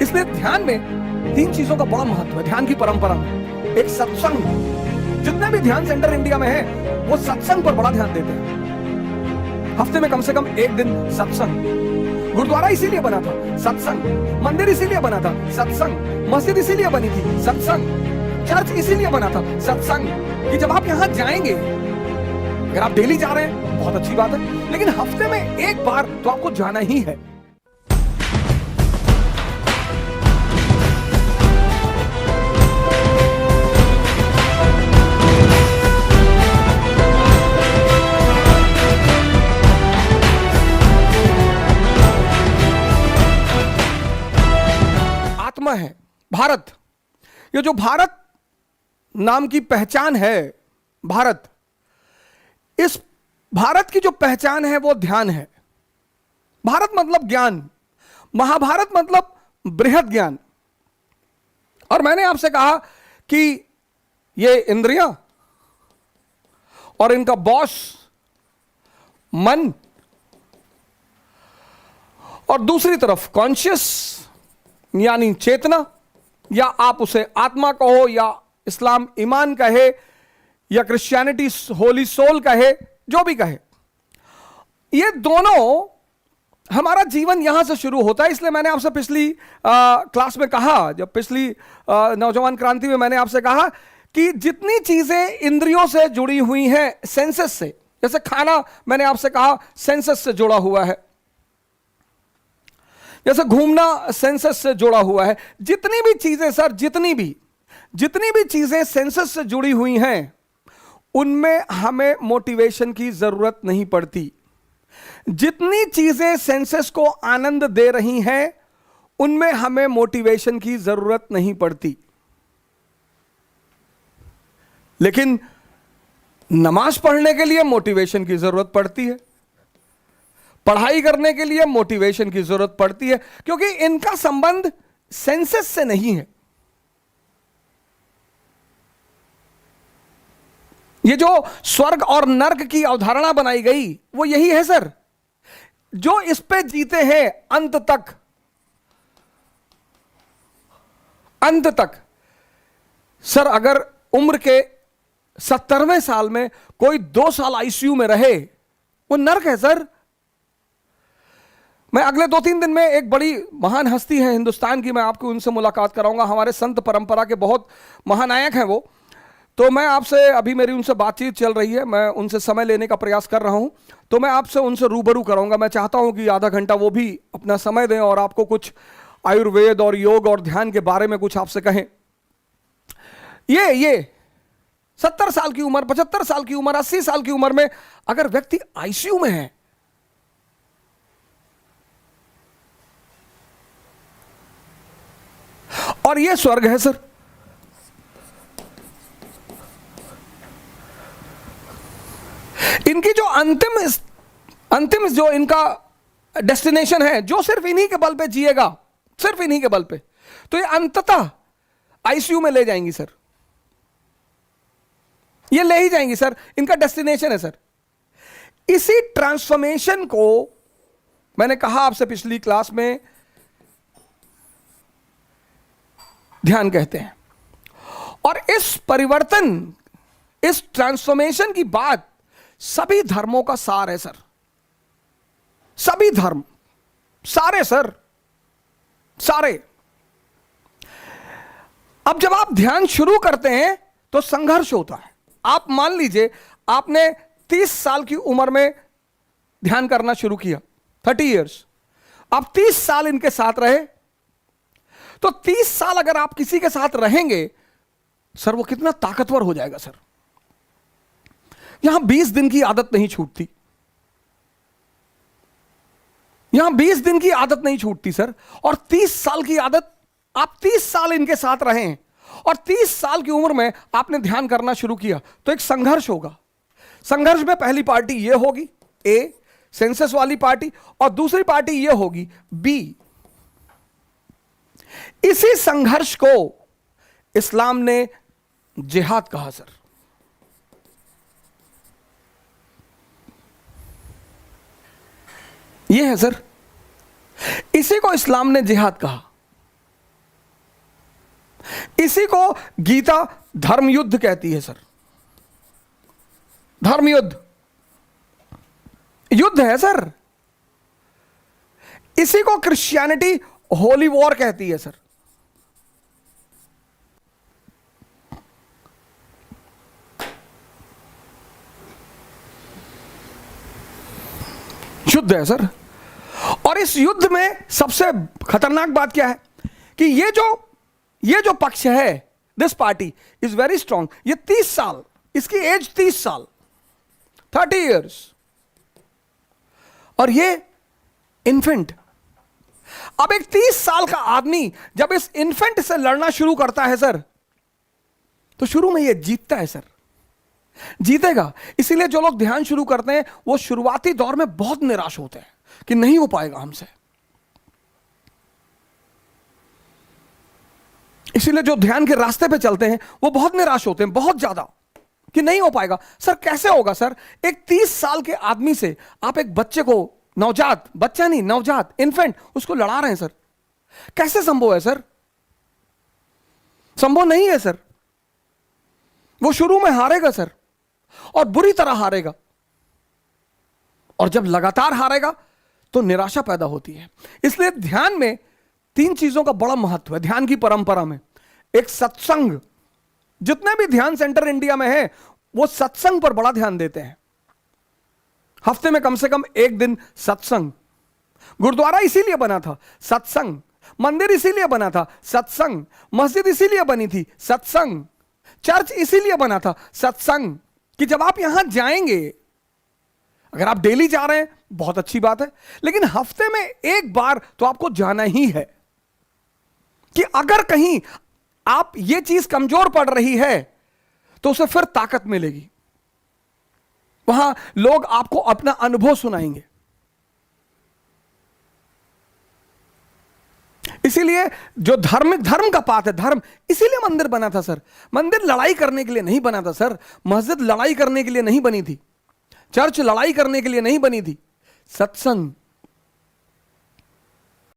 इसलिए ध्यान में 3 चीजों का बड़ा महत्व है ध्यान की परंपरा में। एक सत्संग, जितने भी ध्यान सेंटर इंडिया में है वो सत्संग पर बड़ा ध्यान देते हैं। हफ्ते में कम से कम 1 दिन सत्संग। गुरुद्वारा इसीलिए बना था, सत्संग। मंदिर इसीलिए बना था, सत्संग। मस्जिद इसीलिए बनी थी, सत्संग। चर्च इसीलिए बना था, सत्संग। कि जब आप यहां जाएंगे, अगर आप डेली जा रहे हैं बहुत अच्छी बात है, लेकिन हफ्ते में 1 बार तो आपको जाना ही है। आत्मा है भारत। ये जो भारत नाम की पहचान है, भारत, इस भारत की जो पहचान है वो ध्यान है। भारत मतलब ज्ञान, महाभारत मतलब बृहद ज्ञान। और मैंने आपसे कहा कि ये इंद्रियां और इनका बॉस मन, और दूसरी तरफ कॉन्शियस यानी चेतना, या आप उसे आत्मा कहो, या इस्लाम ईमान कहे, या क्रिश्चियनिटी होली सोल कहे, जो भी कहे, ये दोनों हमारा जीवन यहां से शुरू होता है। इसलिए मैंने आपसे पिछली क्लास में कहा, जब पिछली नौजवान क्रांति में मैंने आपसे कहा कि जितनी चीजें इंद्रियों से जुड़ी हुई हैं, सेंसेस से, जैसे खाना मैंने आपसे कहा सेंसेस से जुड़ा हुआ है, जैसे घूमना सेंसस से जुड़ा हुआ है। जितनी भी चीजें सर, जितनी भी चीजें सेंसस से जुड़ी हुई हैं, उनमें हमें मोटिवेशन की जरूरत नहीं पड़ती। जितनी चीजें सेंसस को आनंद दे रही हैं, उनमें हमें मोटिवेशन की जरूरत नहीं पड़ती। लेकिन नमाज पढ़ने के लिए मोटिवेशन की जरूरत पड़ती है, पढ़ाई करने के लिए मोटिवेशन की जरूरत पड़ती है, क्योंकि इनका संबंध सेंसेस से नहीं है। ये जो स्वर्ग और नर्क की अवधारणा बनाई गई वो यही है सर। जो इस पे जीते हैं अंत तक सर, अगर उम्र के 70वें साल में कोई 2 साल आईसीयू में रहे, वो नर्क है सर। मैं अगले 2-3 दिन में एक बड़ी महान हस्ती है हिंदुस्तान की, मैं आपको उनसे मुलाकात कराऊंगा। हमारे संत परंपरा के बहुत महानायक हैं वो। तो मैं आपसे, अभी मेरी उनसे बातचीत चल रही है, मैं उनसे समय लेने का प्रयास कर रहा हूं, तो मैं आपसे उनसे रूबरू कराऊंगा। मैं चाहता हूं कि आधा घंटा वो भी अपना समय दें और आपको कुछ आयुर्वेद और योग और ध्यान के बारे में कुछ आपसे कहें। ये 70 साल की उम्र, 75 साल की उम्र, 80 साल की उम्र में अगर व्यक्ति आईसीयू में है, और ये स्वर्ग है सर। इनकी जो अंतिम जो इनका डेस्टिनेशन है, जो सिर्फ इन्हीं के बल पे जिएगा, सिर्फ इन्हीं के बल पे, तो ये अंततः आईसीयू में ले जाएंगी सर। ये ले ही जाएंगी सर, इनका डेस्टिनेशन है सर। इसी ट्रांसफॉर्मेशन को मैंने कहा आपसे पिछली क्लास में, ध्यान कहते हैं। और इस परिवर्तन, इस ट्रांसफॉर्मेशन की बात सभी धर्मों का सार है सर। सभी धर्म, सारे सर, सारे। अब जब आप ध्यान शुरू करते हैं तो संघर्ष होता है। आप मान लीजिए आपने 30 साल की उम्र में ध्यान करना शुरू किया, 30 इयर्स, आप 30 साल इनके साथ रहे, तो 30 साल अगर आप किसी के साथ रहेंगे सर, वो कितना ताकतवर हो जाएगा सर। यहां 20 दिन की आदत नहीं छूटती, यहां 20 दिन की आदत नहीं छूटती सर। और 30 साल की आदत, आप 30 साल इनके साथ रहे और 30 साल की उम्र में आपने ध्यान करना शुरू किया, तो एक संघर्ष होगा। संघर्ष में पहली पार्टी ये होगी ए, सेंसस वाली पार्टी, और दूसरी पार्टी ये होगी बी। इसी संघर्ष को इस्लाम ने जिहाद कहा सर। यह है सर, इसी को इस्लाम ने जिहाद कहा। इसी को गीता धर्म युद्ध कहती है सर। धर्म युद्ध, युद्ध है सर। इसी को क्रिश्चियनिटी होली वॉर कहती है सर। युद्ध है सर। और इस युद्ध में सबसे खतरनाक बात क्या है कि ये जो पक्ष है, this party is very strong. ये 30 साल, इसकी एज 30 साल, 30 इयर्स, और ये इन्फेंट। अब एक 30 साल का आदमी जब इस इन्फेंट से लड़ना शुरू करता है सर, तो शुरू में ये जीतता है सर, जीतेगा। इसीलिए जो लोग ध्यान शुरू करते हैं वो शुरुआती दौर में बहुत निराश होते हैं कि नहीं हो पाएगा हमसे। इसीलिए जो ध्यान के रास्ते पे चलते हैं वो बहुत निराश होते हैं, बहुत ज्यादा, कि नहीं हो पाएगा। सर कैसे होगा सर? एक 30 साल के आदमी से आप एक बच्चे को, नवजात, बच्चा नहीं, नवजात, इन्फेंट, उसको लड़ा रहे हैं सर। कैसे संभव है सर? संभव नहीं है सर। वो शुरू में हारेगा सर, और बुरी तरह हारेगा, और जब लगातार हारेगा तो निराशा पैदा होती है। इसलिए ध्यान में 3 चीजों का बड़ा महत्व है। ध्यान की परंपरा में एक सत्संग, जितने भी ध्यान सेंटर इंडिया में है वो सत्संग पर बड़ा ध्यान देते हैं। हफ्ते में कम से कम 1 दिन सत्संग। गुरुद्वारा इसीलिए बना था, सत्संग। मंदिर इसीलिए बना था, सत्संग। मस्जिद इसीलिए बनी थी, सत्संग। चर्च इसीलिए बना था, सत्संग, कि जब आप यहां जाएंगे, अगर आप डेली जा रहे हैं बहुत अच्छी बात है, लेकिन हफ्ते में 1 बार तो आपको जाना ही है, कि अगर कहीं आप ये चीज कमजोर पड़ रही है तो उसे फिर ताकत मिलेगी। वहां लोग आपको अपना अनुभव सुनाएंगे। इसीलिए जो धर्म का पाठ है, धर्म, इसीलिए मंदिर बना था सर। मंदिर लड़ाई करने के लिए नहीं बना था सर। मस्जिद लड़ाई करने के लिए नहीं बनी थी। चर्च लड़ाई करने के लिए नहीं बनी थी। सत्संग